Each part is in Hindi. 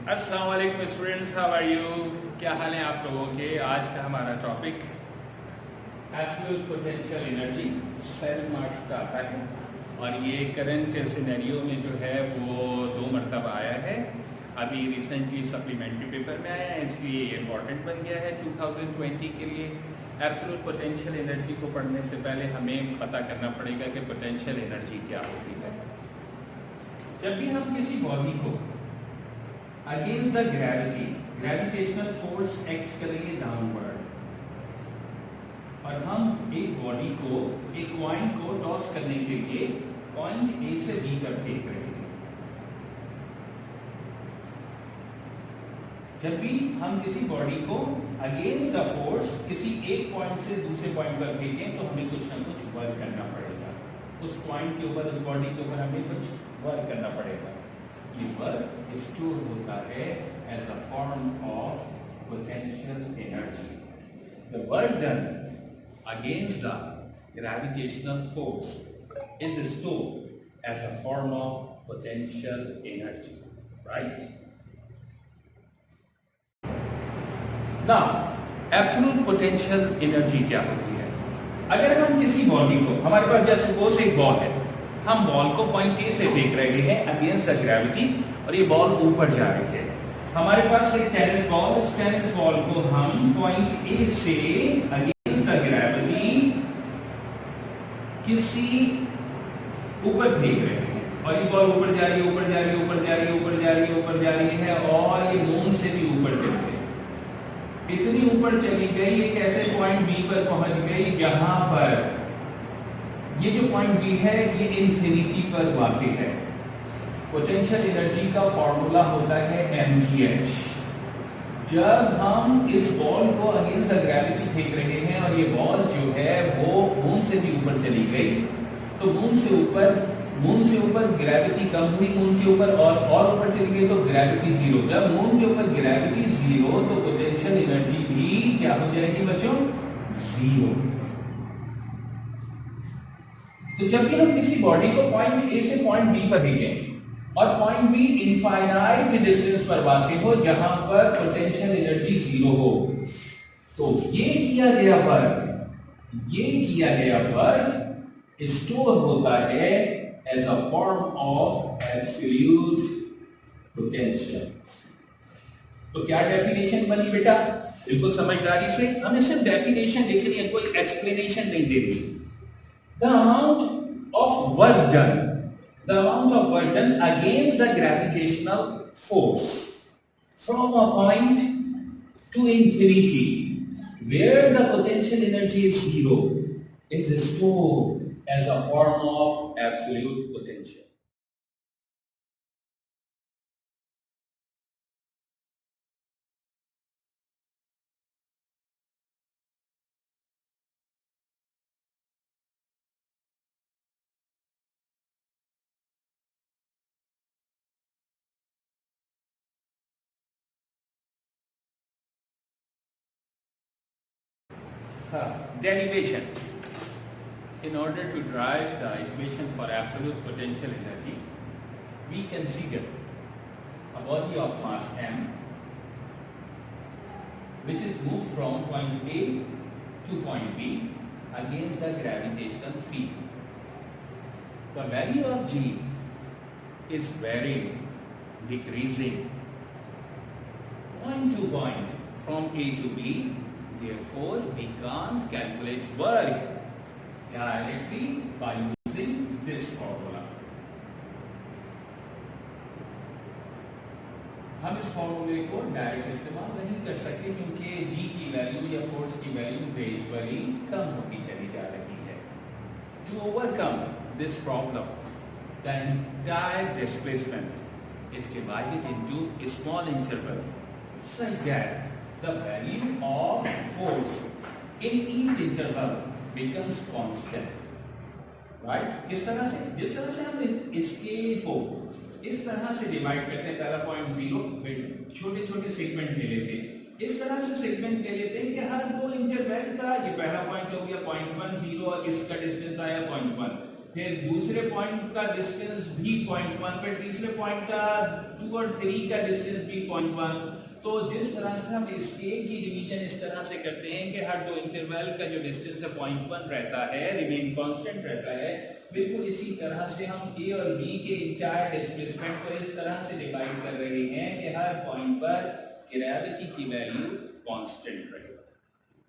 अस्सलाम वालेकुम स्टूडेंट्स, हाउ आर यू? क्या हाल है आप लोगों के? आज का हमारा topic absolute potential energy 7 marks का आता है और ये करंट सिनेरियो में जो है वो 2 मरतबा आया है। अभी रिसेंटली सप्लीमेंट्री पेपर में आया है, इसलिए ये इम्पॉर्टेंट बन गया है 2020 के लिए। एब्सोल्यूट पोटेंशियल एनर्जी को पढ़ने से पहले हमें पता करना पड़ेगा कि पोटेंशियल एनर्जी क्या होती है। जब भी हम किसी बॉडी को against the gravitational force act करेंगे डाउनवर्ड और हम एक बॉडी को एक कॉइन को टॉस करने के लिए पॉइंट ए से बी पर फेंक रहे हैं। जब भी हम किसी बॉडी को अगेंस्ट द फोर्स किसी एक पॉइंट से दूसरे पॉइंट पर फेंकें तो हमें कुछ ना कुछ वर्क करना पड़ेगा। उस पॉइंट के ऊपर, उस बॉडी के ऊपर हमें कुछ वर्क करना पड़ेगा। ये वर्क स्टोर होता है as a form of potential energy. The work done against the gravitational force is stored as a form of potential energy, right? Now absolute potential energy क्या होती है? अगर हम किसी बॉडी को, हमारे पास जैसे सपोज एक बॉल है, हम बॉल को पॉइंट ए से फेंक रहे हैं अगेंस्ट द ग्रेविटी और ये बॉल ऊपर जा रही है। हमारे पास एक टेनिस बॉल, इस टेनिस बॉल को हम पॉइंट ए से अगेंस्ट द ग्रेविटी किसी ऊपर फेंक रहे हैं और ये बॉल ऊपर जा रही है, ऊपर जा रही है, ऊपर जा रही है, ऊपर जा रही है, ऊपर जा रही है और ये मून से भी ऊपर चली गई। इतनी ऊपर चली गई, एक ऐसे पॉइंट बी पर पहुंच गई जहां पर ये जो पॉइंट बी है ये इंफिनिटी पर वाक़ई है। पोटेंशियल एनर्जी का फॉर्मूला होता है mgh। जब हम इस बॉल को अगेंस्ट द ग्रेविटी फेंक रहे हैं और ये बॉल जो है वो मून से भी ऊपर चली गई, तो मून से ऊपर ग्रेविटी कम हुई, मून के ऊपर और ऊपर चली गई तो ग्रेविटी जीरो। जब मून के ऊपर ग्रेविटी जीरो तो पोटेंशियल एनर्जी भी क्या हो जाएगी बच्चों? जीरो। तो जब भी हम किसी बॉडी को पॉइंट ए से पॉइंट बी पर भेजें और पॉइंट बी इनफाइनाइट डिस्टेंस पर वाक़ई हो जहां पर पोटेंशियल एनर्जी जीरो हो, तो ये किया गया वर्क स्टोर होता है as a form of absolute potential. तो क्या डेफिनेशन बनी बेटा? बिल्कुल समझदारी से, हमें सिर्फ डेफिनेशन लिखनी है, कोई एक्सप्लेनेशन नहीं देनी। The amount of work done against the gravitational force from a point to infinity where the potential energy is zero is stored as a form of absolute potential. Derivation. In order to derive the equation for absolute potential energy, we consider a body of mass m which is moved from point A to point B against the gravitational field. The value of G is varying, decreasing point to point from A to B. Therefore, we can't calculate work directly by using this formula. हम इस फॉर्मूले को डायरेक्ट इस्तेमाल नहीं कर सकते क्योंकि G की वैल्यू या फोर्स की वैल्यू ग्रेजुअली कम होती चली जा रही है। To overcome this problem, the entire displacement is divided into a small interval such that the value of force in each interval becomes constant, right? जिस तरह से हम स्केल को इस तरह से डिवाइड करते हैं, पहला पॉइंट जीरो, छोटे छोटे सेगमेंट ले लेते हैं, इस तरह से सेगमेंट ले लेते हैं कि हर 2 इंटरवल का, ये पहला पॉइंट हो गया 0.10 और इसका डिस्टेंस आया 0.1, फिर दूसरे पॉइंट का डिस्टेंस भी 0.1, फिर तीसरे पॉइंट का 2 और 3 का डिस्टेंस भी 0.1। तो जिस तरह से हम स्केल की डिवीजन इस तरह से करते हैं कि हर दो इंटरवल का जो डिस्टेंस है 0.1 रहता है, रिमेन कांस्टेंट रहता है, बिल्कुल इसी तरह से हम ए और बी के इंटायर डिस्प्लेसमेंट को इस तरह से डिवाइड कर रहे हैं कि हर पॉइंट पर ग्रेविटी की वैल्यू कांस्टेंट रहे,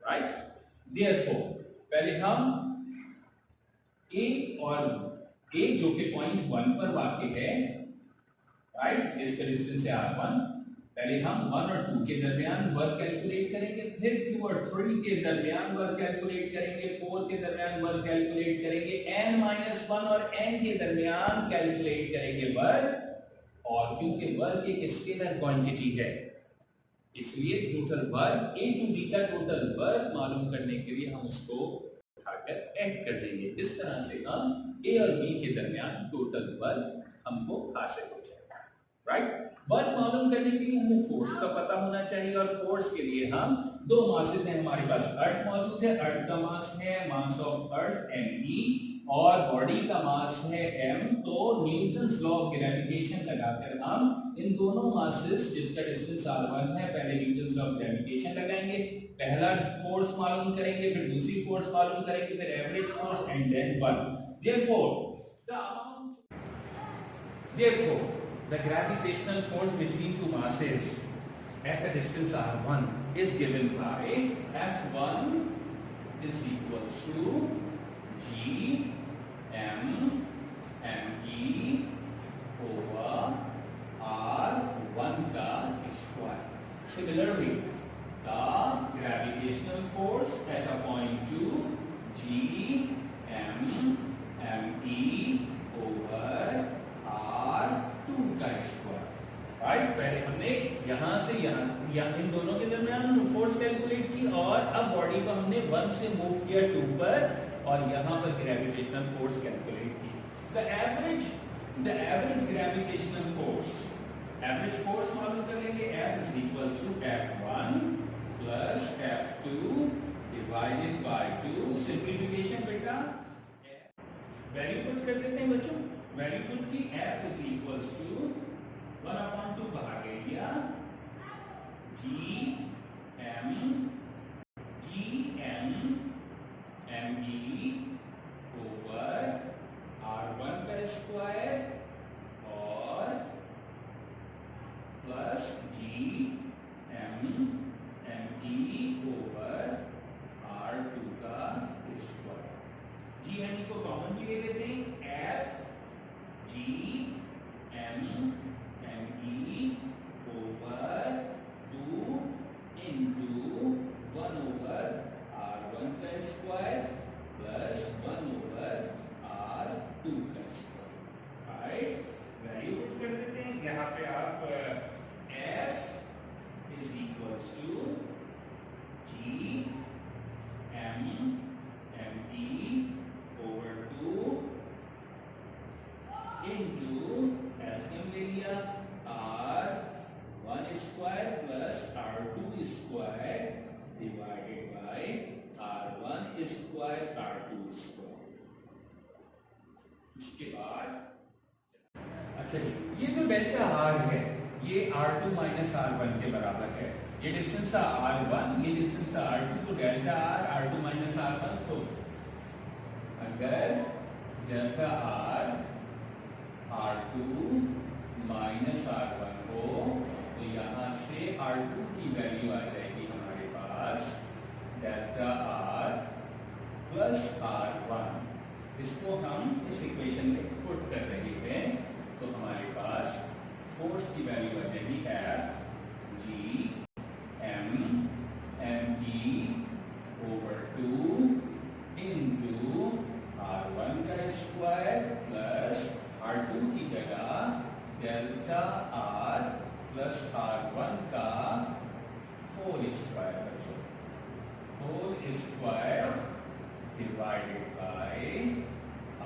राइट। देयरफॉर पहले हम ए और ए जो कि पॉइंट 1 पर वाक़ है, राइट, जिसका डिस्टेंस है r1, पहले हम 1 और 2 के दरमियान वर्क कैलकुलेट करेंगे, फिर 2 और 3 के दरमियान वर्क कैलकुलेट करेंगे, 4 के दरमियान वर्क कैलकुलेट करेंगे, n-1 और n के दरमियान कैलकुलेट करेंगे वर्क। और क्योंकि वर्क एक स्केलर क्वांटिटी है, इसलिए total work A to B का टोटल वर्क मालूम करने के लिए हम उसको उठाकर ऐड कर देंगे। इस तरह से हम ए और बी के दरमियान टोटल वर्क हमको हासिल हो जाएगा, राइट। वर्क मालूम करने के लिए हमें फोर्स का पता होना चाहिए, और फोर्स के लिए हम दो मासेस हैं हमारे पास, अर्थ मौजूद है, अर्थ का मास है मास ऑफ अर्थ me, और बॉडी का मास है m। तो न्यूटन्स लॉ ऑफ ग्रेविटेशन लगाकर हम इन दोनों मासेस जिसका डिस्टेंस r1 है, पहले न्यूटन्स लॉ ऑफ ग्रेविटेशन लगाएंगे, पहला फोर्स मालूम करेंगे, फिर दूसरी फोर्स मालूम करेंगे, फिर average force and then work. therefore the gravitational force between two masses at a distance r1 is given by F1 is equals to G M me over r1 का square. Similarly, the gravitational force at a point 2 G M me over r2 का स्क्वायर, राइट। पहले हमने यहां से यहां इन दोनों के दरमियान फोर्स कैलकुलेट की, और अब बॉडी को हमने 1 से मूव किया 2 पर, और यहां पर ग्रेविटेशनल फोर्स कैलकुलेट की। The average gravitational force, average force मालूम कर लेंगे, F is equals to F1 plus F2 divided by 2। Simplification बेटा वैल्यू पुट कर देते हैं बच्चों, वैल्यू पुट की F is equals to 1/2 बाहर ले लिया, G M me over r1 का स्क्वायर और plus G M me over r2 का स्क्वायर। G M को कॉमन भी ले लेते हैं, F G M me over 2 into 1 over r1 का स्क्वायर प्लस 1 over r2 का स्क्वायर, राइट। वैल्यू पुट कर देते हैं, यहाँ पे आप F is equals to G M me over 2 into LCM ले लिया r1 square plus r2 square divided by r1 square r2 square. इसके बाद अच्छा जी, ये जो डेल्टा r है ये r2 माइनस r1 के बराबर है, ये डिस्टेंस है r1, ये डिस्टेंस है r2, तो delta r r2 minus r1। तो अगर delta r r2 minus r1 हो तो यहाँ से r2 की वैल्यू आ जाएगी हमारे पास डेल्टा r प्लस r1। इसको हम इस इक्वेशन में पुट कर रहे हैं, तो हमारे पास फोर्स की वैल्यू आ जाएगी F G M me over 2 into r1 का स्क्वायर प्लस r2 की जगह डेल्टा r प्लस r1 का होल स्क्वायर बचो, whole square divided by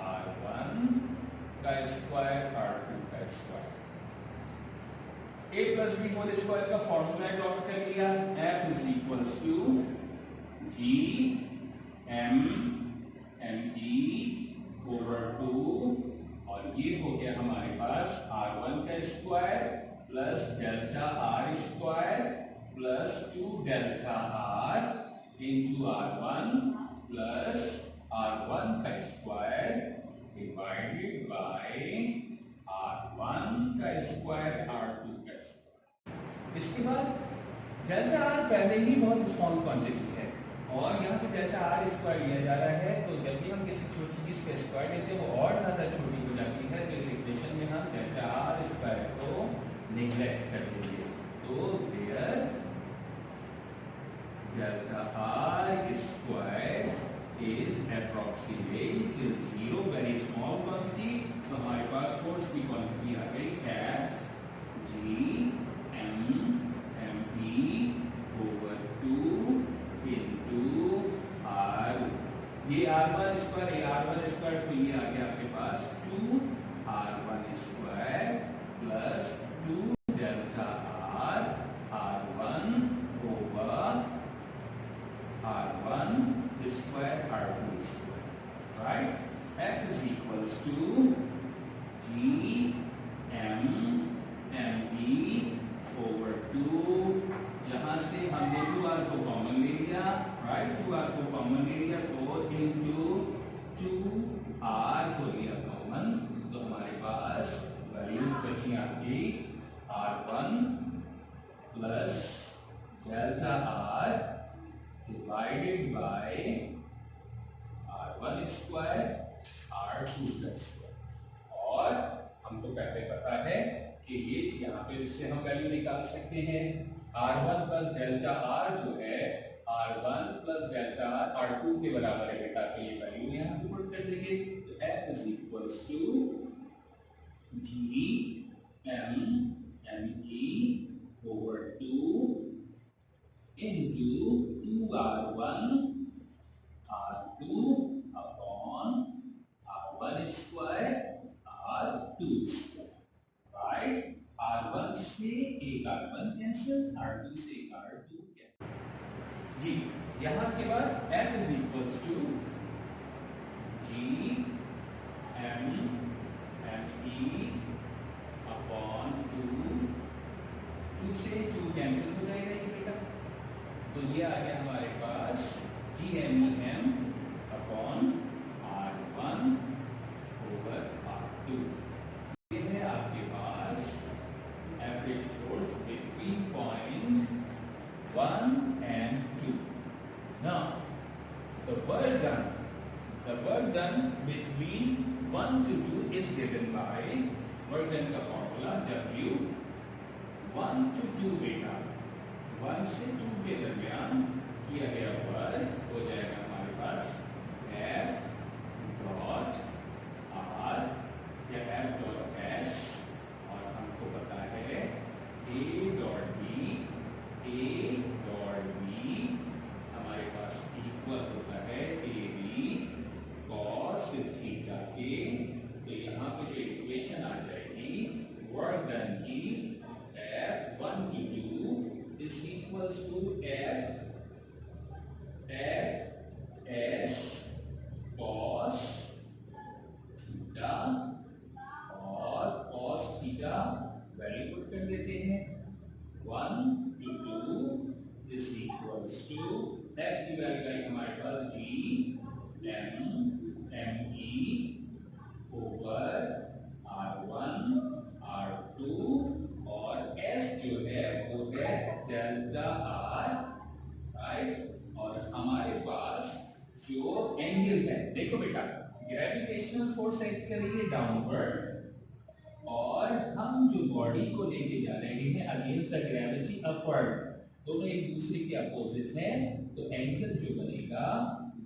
r1 का स्क्वायर r2 का square. a plus b whole square का फॉर्मूला ड्रॉप कर लिया, F is equals to G M me over 2 square plus delta R square plus 2 delta R into R1 plus R1 का स्क्वायर डिवाइडेड बाय R1 का स्क्वायर R2 का स्क्वायर। इसके बाद डेल्टा आर पहले ही बहुत स्मॉल क्वांटिटी है और यहाँ पे डेल्टा आर स्क्वायर लिया जा रहा है, तो जब भी हम किसी छोटी चीज का स्क्वायर लेते हैं वो और ज्यादा छोटी हो जाती है, तो इस इक्वेशन में हम डेल्टा आर स्क्वायर को निगलेक्ट कर देंगे। तो there delta R square is approximate 0, very small quantity। तो हमारे पास फोर्स की क्वांटिटी आ गई F G M M E over 2 into R। ये R1 स्क्वायर, ये R1 स्क्वायर, तो ये आ गया आपके पास 2 R1 square plus 2 delta R R1 over R1 square R2 square, right? F is equals to G M M E over 2। यहाँ से हमने 2R को कॉमन ले लिया, right? 2R को कॉमन ले लिया तो into 2R को लिया कॉमन, तो हमारे पास वैल्यूज बची आपकी R1 plus delta R divided by R1 square R2 square। और हमको पहले पता है कि ये यहाँ पे इससे हम वैल्यू निकाल सकते हैं। R1 प्लस डेल्टा R जो है R1 प्लस डेल्टा R2 के बराबर है बेटा, तो ये वैल्यू यहाँ पे पुट कर देंगे। तो F is equals to G M M E over 2 into 2R1 R2 upon R1 square R2 square, right? R1 से एक R1 कैंसिल, R2 से एक R2 कैंसिल। जी यहाँ के बाद F is equals to G M M E upon 2 से 2 कैंसिल हो जाएगा ये बेटा, तो ये आ गया हमारे पास GMEM upon R1 over R2। ये है आपके पास average force between point 1 and 2। Now the work done between 1 to 2 is given by work done का फॉर्मूला W 1 to 2 बेटा 1 से 2 के दरमियान किया गया वर्क हो जाएगा हमारे पास F डॉट R या F डॉट S, और हमको पता है A डॉट B हमारे पास इक्वल होता है AB cos थीटा के। तो यहाँ पे जो इक्वेशन आ जाएगी वर्क डन की F1 to 2 is equals to F S cos theta, और cos थीटा वैल्यू पुट कर देते हैं 1 to 2 is equals to F की वैल्यू आई हमारे पास G M E over R1 R2, और S जो है वो है डेल्टा R, राइट? और हमारे पास जो एंगल है, देखो बेटा ग्रेविटेशनल फोर्स एक्ट कर रही है डाउनवर्ड, और हम जो बॉडी को लेके जा रहे हैं अगेंस्ट द ग्रेविटी अपवर्ड, दोनों एक दूसरे के अपोजिट हैं, तो एंगल जो बनेगा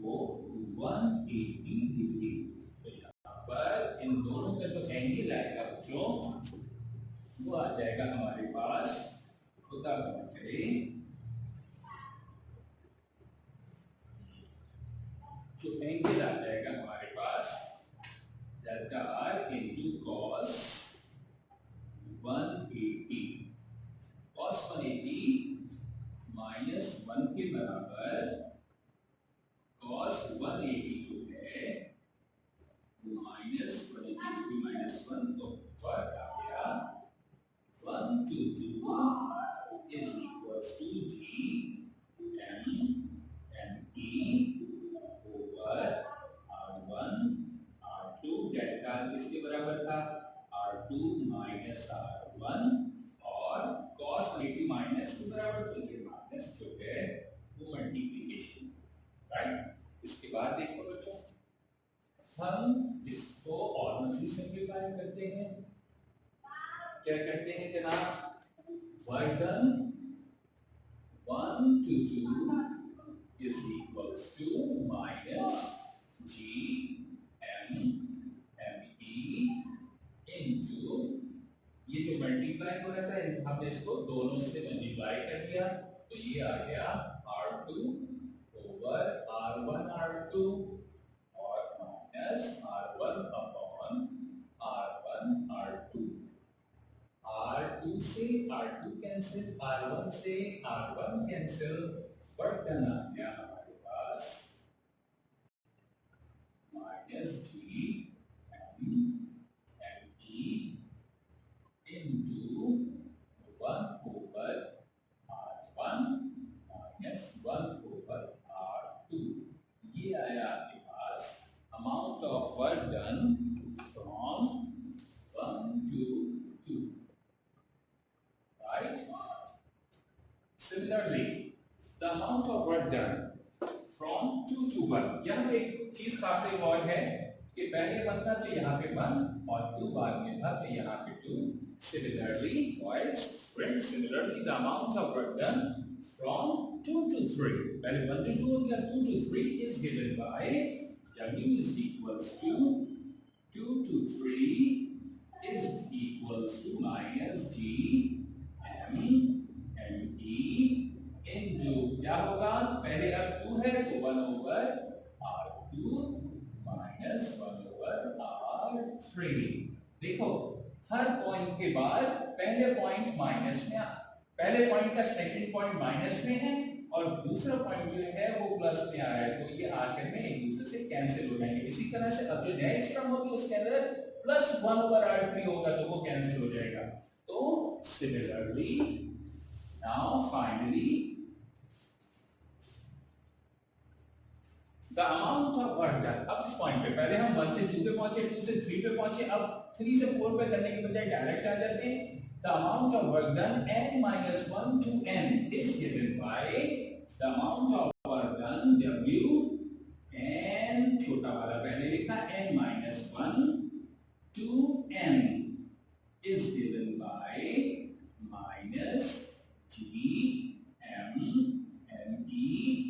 वो 180 डिग्री। तो यहाँ पर इन दोनों का जो एंगल आएगा बच्चों वो आ जाएगा हमारे पास, खुदा करे जो एंगल आ जाएगा हमारे पास delta R into cos 180, cos 180 minus 1 के बराबर कॉस 180 जो है माइनस 180 माइनस 1, तो वर्क आ गया R किसके बराबर था, R2 माइनस R1, और cos नेगेटिव माइनस के बराबर, तो ये माइनस जो है वो मल्टीप्लिकेशन, राइट। इसके बाद देखो बच्चों, हम इसको और मजीद सिंप्लीफाई करते हैं। क्या करते हैं जनाब, work done 1 to 2 is equals to minus GM ME into, ये जो मल्टीप्लाई हो रहा था हमने इसको दोनों से मल्टीप्लाई कर दिया, तो ये आ गया R2 ओवर R1 R2 और minus R1 upon R1 R2। R2 से R2 कैंसिल, R1 से R1 कैंसिल, वर्क डन आ गया हमारे पास minus GM ME into 1 over R1 minus 1 over R2। ये आया आपके पास amount of work done from 1 to 2, right? Similarly, the amount of work done from 2 to 1, यहाँ पे एक चीज काफी और है कि पहले 1 था तो यहाँ पे 1 और 2 बाद में था तो यहाँ पे 2। Similarly, boys, friends, similarly the amount of work done from 2 to 3, पहले 1 to 2 हो गया, 2 to 3 is given by W is equals to 2 to 3 is equals to minus G M E into, क्या होगा, पहले अब 2 है तो 1 over R2 minus 1 over R3। देखो हर पॉइंट के बाद पहले पॉइंट माइनस में, पहले पॉइंट का सेकंड पॉइंट माइनस में है और दूसरा पॉइंट जो है वो प्लस में आ रहा है, तो ये आखिर में एक दूसरे से कैंसिल हो जाएंगे। इसी तरह से अब जो नेक्स्ट टर्म होगी उसके अंदर प्लस 1 over R3 होगा तो वो कैंसिल हो जाएगा। तो similarly now finally the amount of work done, अब इस पॉइंट पे पहले हम 1 से 2 पे पहुंचे, 2 से 3 पे पहुंचे, अब 3 से 4 पे करने के बजाय डायरेक्ट आ जाते हैं। the amount of work done n minus 1 to n is given by the amount of work done W n, छोटा वाला पहले लिखा, n minus 1 to n is given by minus G M ME,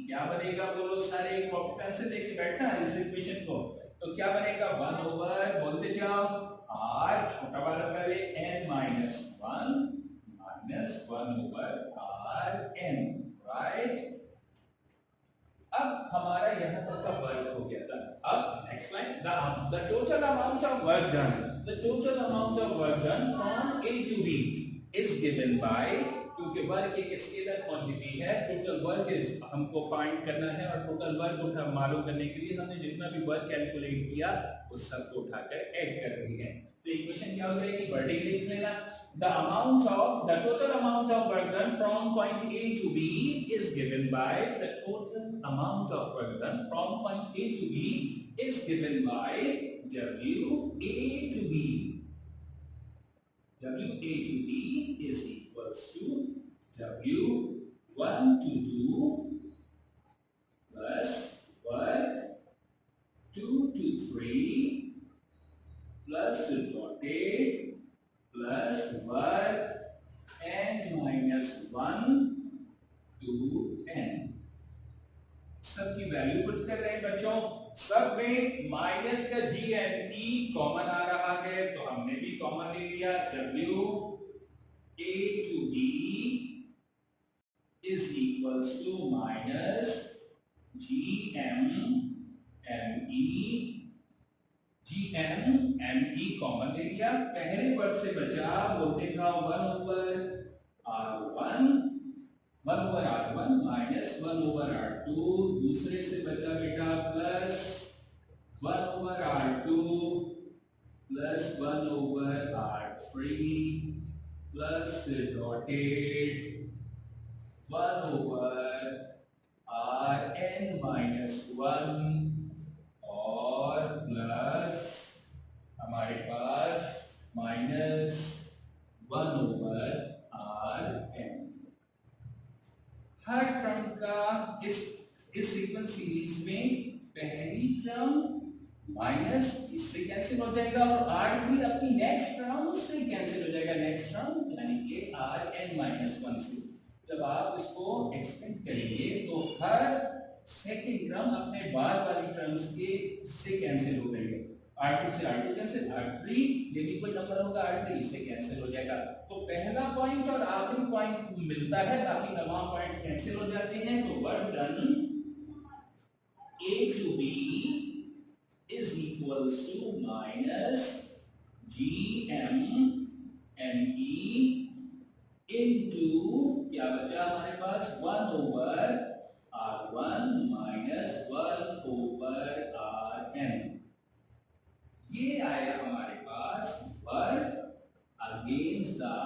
क्या बनेगा बोलो सारे, कॉपी पेन से लेके बैठना है इस इक्वेशन को, तो क्या बनेगा 1 ओवर, बोलते जाओ, r छोटा वाला पहले n minus 1 minus 1 over r n, right. अब हमारा यहाँ तक का वर्क हो गया था। अब next line, the total amount of work done, the total amount of work done from A to B is given by, क्योंकि वर्क एक स्केलर क्वांटिटी है, टोटल वर्क इज हमको फाइंड करना है और टोटल वर्क उठा मालूम करने के लिए हमने जितना भी वर्क कैलकुलेट किया उस सबको उठाकर ऐड कर रही है। तो इक्वेशन क्या हो जाएगी, वर्डिंग लिख लेना, the total amount of work done from point A to B is given by, the total amount of work done from point A to B is given by W A to B. W A to B is equals to W1 to 2 plus work 2 to 3 plus dotted plus work n minus 1 to n। सब की वैल्यू पुट कर रहे हैं बच्चों, सब में माइनस का जी एन ई कॉमन आ रहा है तो हमने भी कॉमन ले लिया, W A to B is equals to minus GM ME, GM ME common ले लिया, पहले वर्ड से बचा, बोलते था 1 over R1 minus 1 over R2, दूसरे से बचा बेटा plus 1 over R2 plus 1 over R3 plus dotted 1 over Rn minus 1 और प्लस हमारे माइनस इससे कैंसिल हो जाएगा और R3 अपनी नेक्स्ट टर्म से कैंसिल हो जाएगा, नेक्स्ट टर्म यानी कि Rn-1 से। जब आप इसको एक्सपेंड करेंगे तो हर सेकंड टर्म अपने बाद वाली टर्म्स के से कैंसिल हो जाएगा। R2 से R2 कैंसिल, R3 ये भी कोई नंबर होगा R3 इससे कैंसिल हो जाएगा। तो पहला पॉइंट और आखिरी पॉइंट मिलता है, बाकी तमाम पॉइंट्स कैंसिल हो जाते हैं। तो work done A to B is equals to minus GM ME into क्या बचा हमारे पास 1 over R1 minus 1 over Rn। ये आया हमारे पास work against the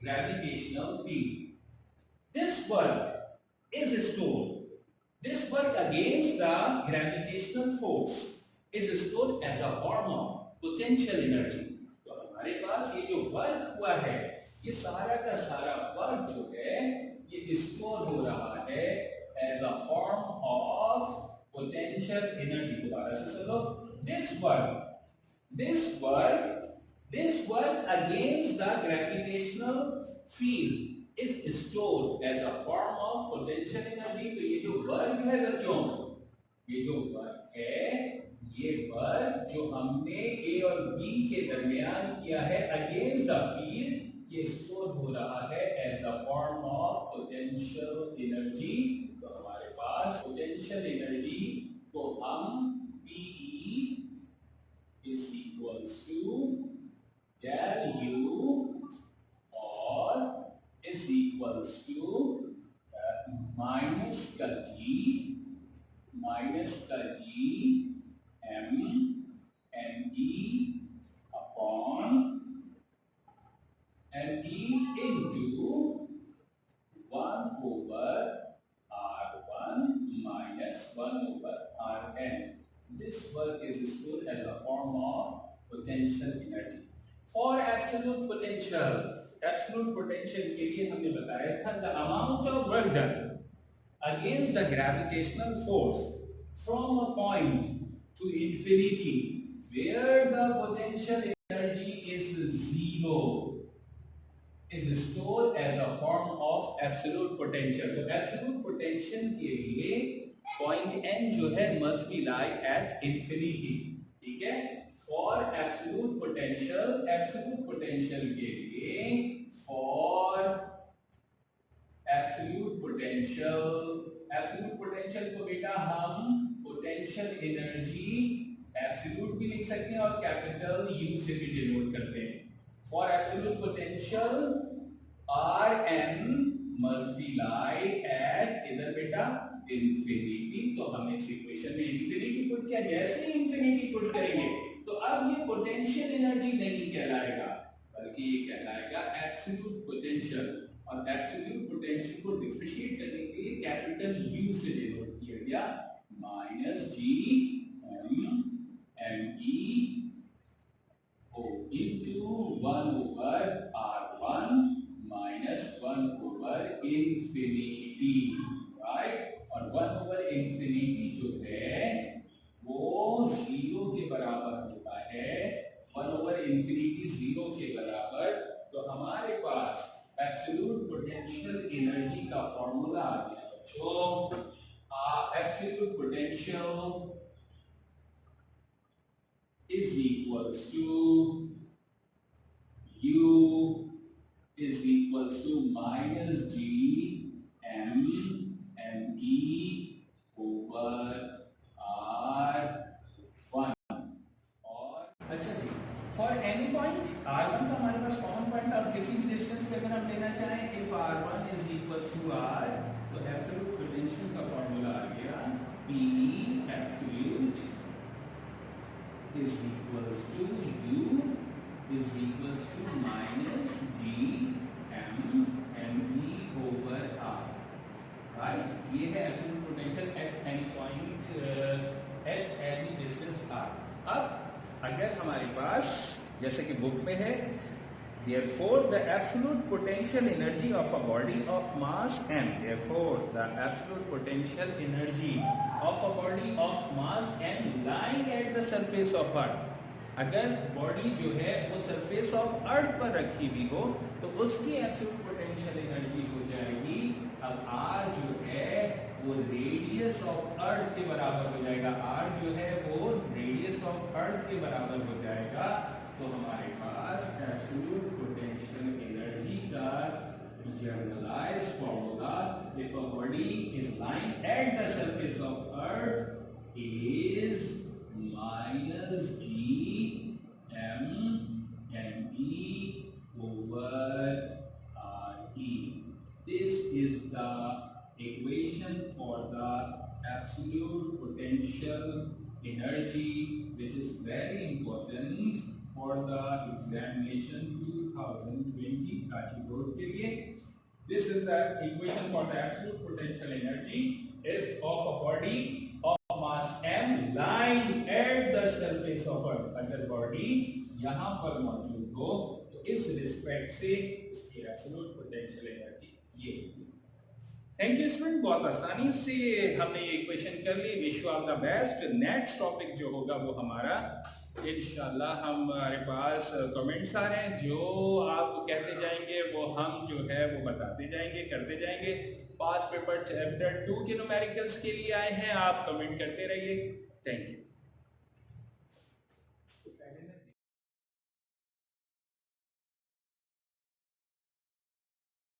gravitational field. This work is stored. This work against the gravitational force is stored as a form of potential energy. तो हमारे पास ये जो वर्क हुआ है, ये सारा का सारा वर्क जो है ये स्टोर हो रहा है as a form of potential energy। दोबारा से सुनो, this work against the gravitational field is stored as a form of potential energy। तो ये जो वर्क है बच्चों, ये जो वर्क है, ये वर्क जो हमने A और B के दरमियान किया है अगेंस्ट द फील्ड, ये स्टोर हो रहा है as a form of potential energy. तो हमारे पास पोटेंशियल एनर्जी को हम PE is equals to del U और is equals to माइनस का G M ME upon ME into 1 over R1 minus 1 over Rn। This work is stored as a form of potential energy। For absolute potential के लिए हमने बताया था the amount of work done against the gravitational force from a point to infinity where the potential energy is zero is stored as a form of absolute potential। तो absolute potential के लिए point n जो है must be lie at infinity, ठीक है। For absolute potential के लिए for absolute potential को बेटा हम potential energy absolute भी लिख सकते हैं और कैपिटल U से भी डिनोट करते हैं। For absolute potential Rn must be lie at इधर बेटा infinity। तो हमने इस इक्वेशन में infinity पुट किया, जैसे ही infinity पुट करेंगे तो अब ये पोटेंशियल एनर्जी नहीं कहलाएगा बल्कि ये कहलाएगा एब्सोल्यूट पोटेंशियल। और एब्सोल्यूट पोटेंशियल को डिफरेंशिएट करने के लिए कैपिटल U से डिनोट किया गया minus GM ME into 1 over R1 minus 1 over infinity, right? और 1 over infinity जो है वो 0 के बराबर होता है, 1 over infinity 0 के बराबर। तो हमारे पास एब्सोल्यूट पोटेंशियल एनर्जी का फॉर्मूला आ गया बच्चों। Absolute potential is equals to U is equals to minus G M ME over R1। और अच्छा जी, for any point R1 का हमारे पास कॉमन पॉइंट, अब किसी भी डिस्टेंस पे अगर हम लेना चाहें if R1 is equals to R, तो एब्सोल्यूट पोटेंशियल का फॉर्मूला आ गया P absolute is equals to U is equals to minus G M ME over R, right? ये है absolute potential at any point at any distance R। अब अगर हमारे पास जैसे कि बुक में है therefore the absolute potential energy of a body of mass m, therefore the absolute potential energy of a body of mass m lying at the surface of earth, अगर बॉडी जो है वो सरफेस ऑफ अर्थ पर रखी हुई हो तो उसकी एब्सोल्यूट पोटेंशियल एनर्जी हो जाएगी, अब आर जो है वो रेडियस ऑफ अर्थ के बराबर हो जाएगा, आर जो है वो रेडियस ऑफ अर्थ के बराबर हो जाएगा। तो हमारे पास एब्सोल्यूट पोटेंशियल एनर्जी का generalised formula, if a body is lying at the surface of earth is minus G M E over RE. This is the equation for the absolute potential energy, which is very important for the examination 2020 Ranchi board के लिए. This is the equation for the absolute potential energy if of a body of mass m lying at the surface of earth. अगर बॉडी यहाँ पर मौजूद हो तो इस रिस्पेक्ट से इसकी एब्सोल्यूट पोटेंशियल एनर्जी ये होगी। थैंक यू स्टूडेंट, बहुत आसानी से हमने ये इक्वेशन कर ली। Wish you all the best. Next topic जो होगा वो हमारा इंशाल्लाह हमारे पास कमेंट्स आ रहे हैं, जो आप कहते जाएंगे वो हम जो है वो बताते जाएंगे, करते जाएंगे। पास पेपर चैप्टर 2 के न्यूमेरिकल्स के लिए आए हैं, आप कमेंट करते रहिए। Thank you.